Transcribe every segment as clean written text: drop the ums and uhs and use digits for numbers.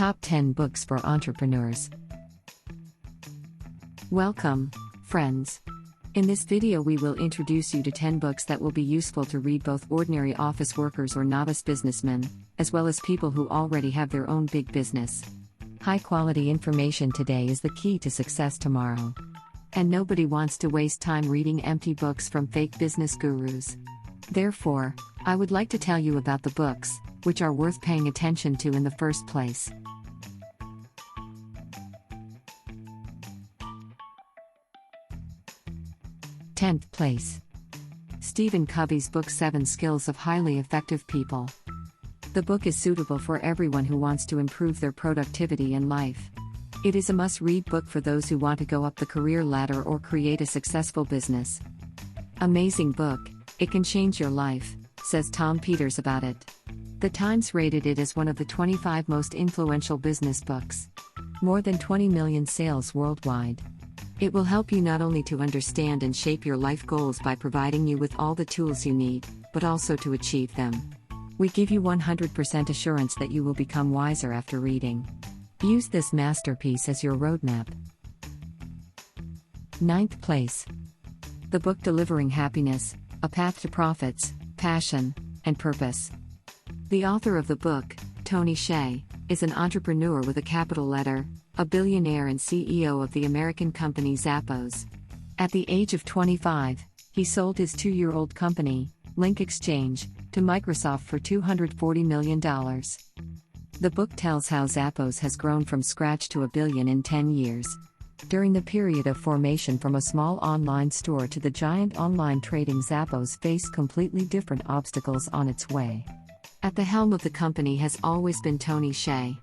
Top 10 Books for Entrepreneurs. Welcome, friends. In this video we will introduce you to 10 books that will be useful to read both ordinary office workers or novice businessmen, as well as people who already have their own big business. High-quality information today is the key to success tomorrow. And nobody wants to waste time reading empty books from fake business gurus. Therefore, I would like to tell you about the books, which are worth paying attention to in the first place. 10th place. Stephen Covey's book 7 Skills of Highly Effective People. The book is suitable for everyone who wants to improve their productivity in life. It is a must-read book for those who want to go up the career ladder or create a successful business. Amazing book, it can change your life, says Tom Peters about it. The Times rated it as one of the 25 most influential business books. More than 20 million sales worldwide. It will help you not only to understand and shape your life goals by providing you with all the tools you need, but also to achieve them. We give you 100% assurance that you will become wiser after reading. Use this masterpiece as your roadmap. 9th place. The book Delivering Happiness, A Path to Profits, Passion, and Purpose. The author of the book, Tony Hsieh, is an entrepreneur with a capital letter, a billionaire and CEO of the American company Zappos. At the age of 25, he sold his 2-year-old company, Link Exchange, to Microsoft for $240 million. The book tells how Zappos has grown from scratch to $1 billion in 10 years. During the period of formation from a small online store to the giant online trading, Zappos faced completely different obstacles on its way. At the helm of the company has always been Tony Hsieh.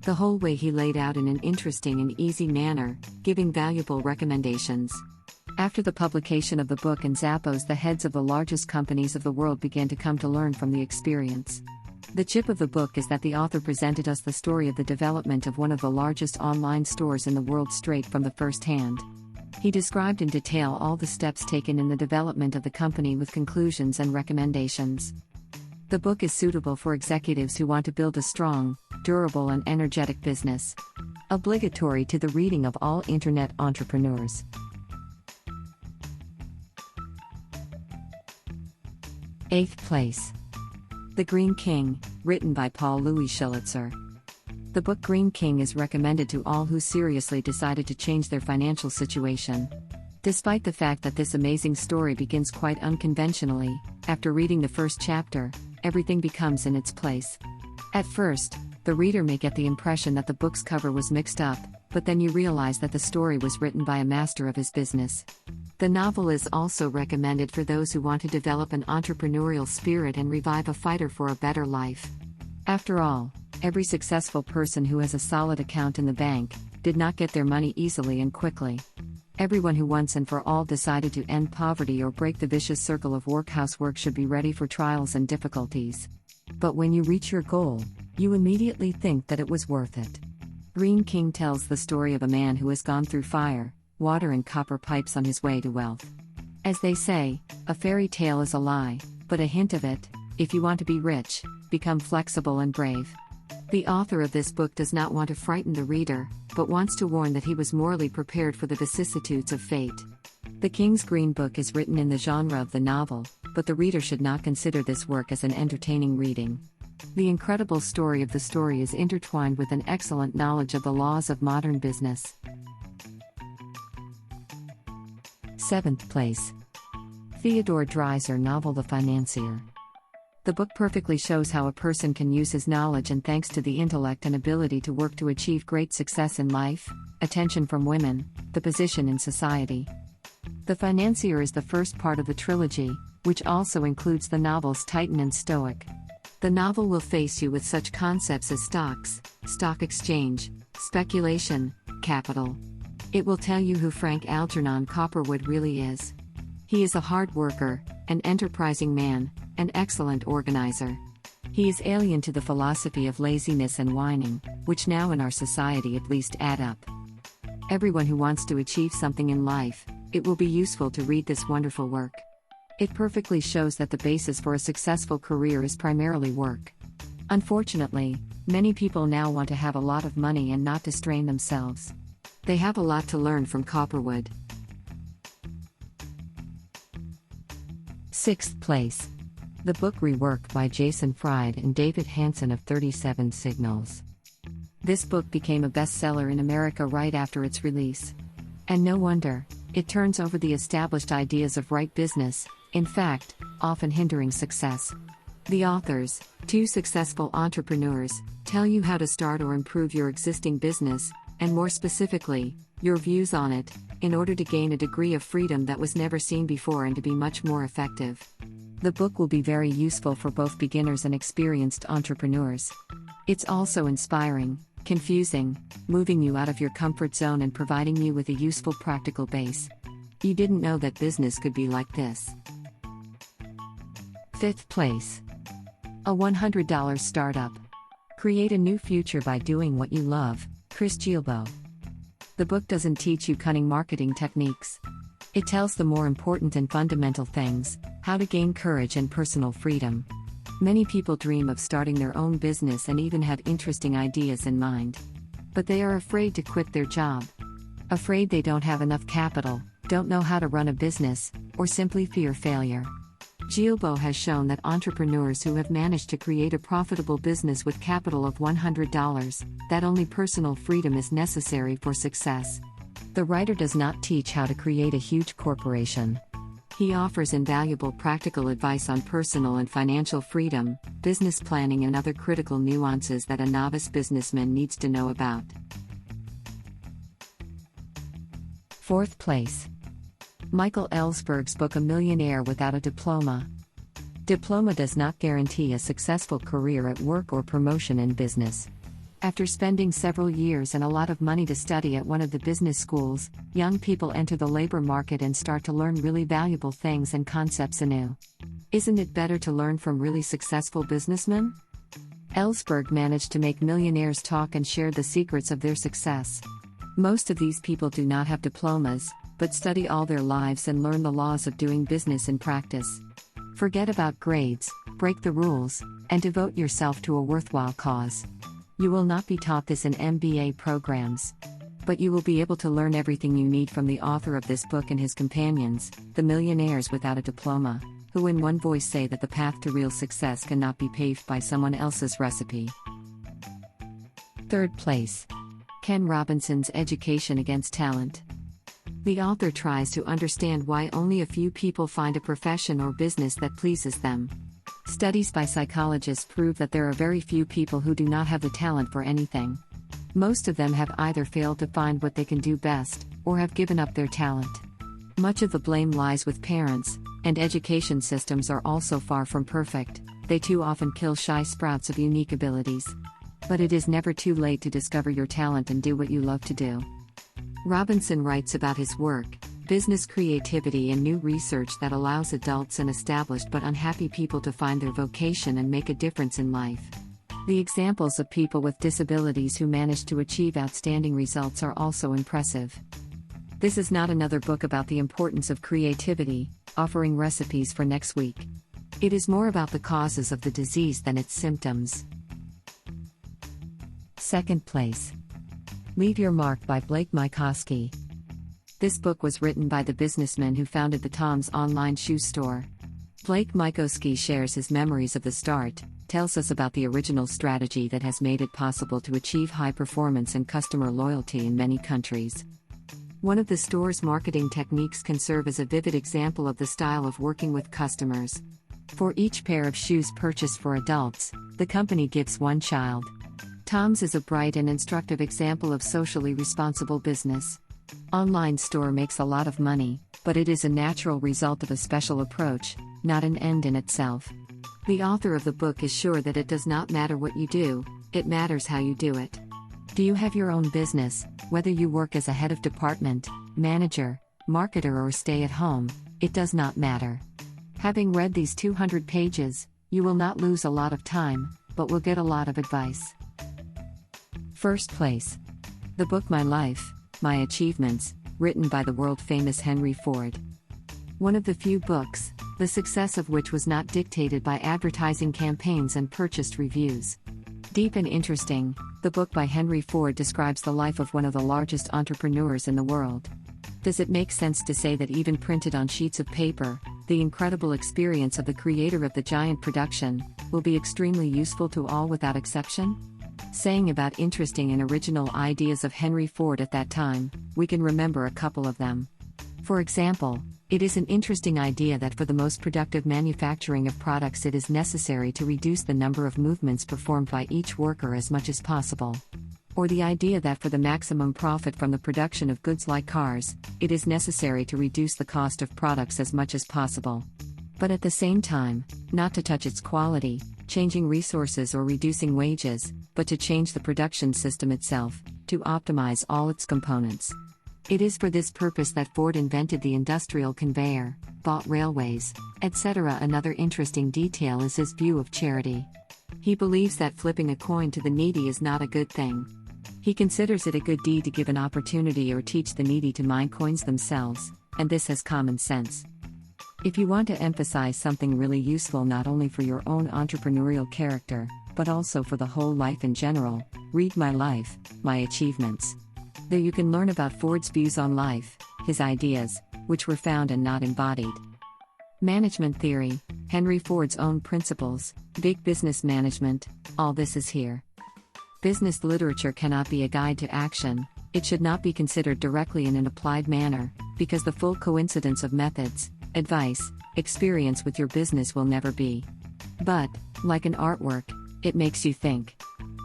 The whole way he laid out in an interesting and easy manner, giving valuable recommendations. After the publication of the book and Zappos, the heads of the largest companies of the world began to come to learn from the experience. The chip of the book is that the author presented us the story of the development of one of the largest online stores in the world straight from the first hand. He described in detail all the steps taken in the development of the company with conclusions and recommendations. The book is suitable for executives who want to build a strong, durable and energetic business. Obligatory to the reading of all internet entrepreneurs. 8th place. The Green King, written by Paul Louis Schulitzer. The book Green King is recommended to all who seriously decided to change their financial situation. Despite the fact that this amazing story begins quite unconventionally, after reading the first chapter, everything becomes in its place. At first, the reader may get the impression that the book's cover was mixed up, but then you realize that the story was written by a master of his business. The novel is also recommended for those who want to develop an entrepreneurial spirit and revive a fighter for a better life. After all, every successful person who has a solid account in the bank did not get their money easily and quickly. Everyone who once and for all decided to end poverty or break the vicious circle of housework should be ready for trials and difficulties. But when you reach your goal, you immediately think that it was worth it. Green King tells the story of a man who has gone through fire, water and copper pipes on his way to wealth. As they say, a fairy tale is a lie, but a hint of it. If you want to be rich, become flexible and brave. The author of this book does not want to frighten the reader, but wants to warn that he was morally prepared for the vicissitudes of fate. The King's Green Book is written in the genre of the novel, but the reader should not consider this work as an entertaining reading. The incredible story of the story is intertwined with an excellent knowledge of the laws of modern business. 7th place. Theodore Dreiser novel The Financier. The book perfectly shows how a person can use his knowledge and thanks to the intellect and ability to work to achieve great success in life, attention from women, the position in society. The Financier is the first part of the trilogy, which also includes the novels Titan and Stoic. The novel will face you with such concepts as stocks, stock exchange, speculation, capital. It will tell you who Frank Algernon Copperwood really is. He is a hard worker, an enterprising man, an excellent organizer. He is alien to the philosophy of laziness and whining, which now in our society at least add up. Everyone who wants to achieve something in life, it will be useful to read this wonderful work. It perfectly shows that the basis for a successful career is primarily work. Unfortunately, Many people now want to have a lot of money and not to strain themselves. They have a lot to learn from Copperwood. 6th place. The book Rework by Jason Fried and David Hansen of 37 Signals. This book became a bestseller in America right after its release. And no wonder, it turns over the established ideas of right business, in fact, often hindering success. The authors, two successful entrepreneurs, tell you how to start or improve your existing business, and more specifically, your views on it, in order to gain a degree of freedom that was never seen before and to be much more effective. The book will be very useful for both beginners and experienced entrepreneurs. It's also inspiring, confusing, moving you out of your comfort zone and providing you with a useful practical base. You didn't know that business could be like this. 5th place. A $100 Startup. Create a New Future by Doing What You Love, Chris Gielbo. The book doesn't teach you cunning marketing techniques. It tells the more important and fundamental things, how to gain courage and personal freedom. Many people dream of starting their own business and even have interesting ideas in mind. But they are afraid to quit their job. Afraid they don't have enough capital, don't know how to run a business, or simply fear failure. Gielbo has shown that entrepreneurs who have managed to create a profitable business with capital of $100, that only personal freedom is necessary for success. The writer does not teach how to create a huge corporation. He offers invaluable practical advice on personal and financial freedom, business planning, and other critical nuances that a novice businessman needs to know about. 4th place. Michael Ellsberg's book A Millionaire Without a Diploma. Diploma does not guarantee a successful career at work or promotion in business. After spending several years and a lot of money to study at one of the business schools, young people enter the labor market and start to learn really valuable things and concepts anew. Isn't it better to learn from really successful businessmen? Ellsberg managed to make millionaires talk and share the secrets of their success. Most of these people do not have diplomas, but study all their lives and learn the laws of doing business in practice. Forget about grades, break the rules, and devote yourself to a worthwhile cause. You will not be taught this in MBA programs. But you will be able to learn everything you need from the author of this book and his companions, the millionaires without a diploma, who in one voice say that the path to real success cannot be paved by someone else's recipe. 3rd place. Ken Robinson's Education Against Talent. The author tries to understand why only a few people find a profession or business that pleases them. Studies by psychologists prove that there are very few people who do not have the talent for anything. Most of them have either failed to find what they can do best, or have given up their talent. Much of the blame lies with parents, and education systems are also far from perfect. They too often kill shy sprouts of unique abilities. But it is never too late to discover your talent and do what you love to do. Robinson writes about his work, business creativity, and new research that allows adults and established but unhappy people to find their vocation and make a difference in life. The examples of people with disabilities who manage to achieve outstanding results are also impressive. This is not another book about the importance of creativity, offering recipes for next week. It is more about the causes of the disease than its symptoms. 2nd place. Leave Your Mark by Blake Mycoskie. This book was written by the businessman who founded the Tom's online shoe store. Blake Mycoskie shares his memories of the start, tells us about the original strategy that has made it possible to achieve high performance and customer loyalty in many countries. One of the store's marketing techniques can serve as a vivid example of the style of working with customers. For each pair of shoes purchased for adults, the company gives one child. Tom's is a bright and instructive example of socially responsible business. Online store makes a lot of money, but it is a natural result of a special approach, not an end in itself. The author of the book is sure that it does not matter what you do, it matters how you do it. Do you have your own business, whether you work as a head of department, manager, marketer, or stay at home, it does not matter. Having read these 200 pages, you will not lose a lot of time, but will get a lot of advice. 1st place. The book My Life, My Achievements, written by the world-famous Henry Ford. One of the few books, the success of which was not dictated by advertising campaigns and purchased reviews. Deep and interesting, the book by Henry Ford describes the life of one of the largest entrepreneurs in the world. Does it make sense to say that even printed on sheets of paper, the incredible experience of the creator of the giant production will be extremely useful to all without exception? Saying about interesting and original ideas of Henry Ford at that time, we can remember a couple of them. For example, it is an interesting idea that for the most productive manufacturing of products it is necessary to reduce the number of movements performed by each worker as much as possible. Or the idea that for the maximum profit from the production of goods like cars, it is necessary to reduce the cost of products as much as possible. But at the same time, not to touch its quality, changing resources or reducing wages, but to change the production system itself, to optimize all its components. It is for this purpose that Ford invented the industrial conveyor, bought railways, etc. Another interesting detail is his view of charity. He believes that flipping a coin to the needy is not a good thing. He considers it a good deed to give an opportunity or teach the needy to mine coins themselves, and this has common sense. If you want to emphasize something really useful not only for your own entrepreneurial character, but also for the whole life in general, read My Life, My Achievements. There you can learn about Ford's views on life, his ideas, which were found and not embodied. Management theory, Henry Ford's own principles, big business management, all this is here. Business literature cannot be a guide to action, it should not be considered directly in an applied manner, because the full coincidence of methods, advice, experience with your business will never be. But, like an artwork, it makes you think.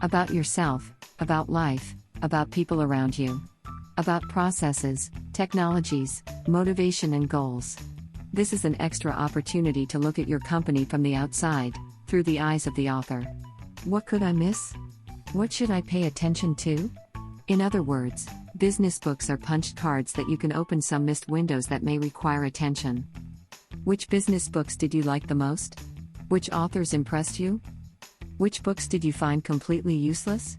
About yourself, about life, about people around you. About processes, technologies, motivation and goals. This is an extra opportunity to look at your company from the outside, through the eyes of the author. What could I miss? What should I pay attention to? In other words, business books are punched cards that you can open some missed windows that may require attention. Which business books did you like the most? Which authors impressed you? Which books did you find completely useless?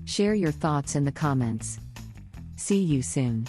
Share your thoughts in the comments. See you soon.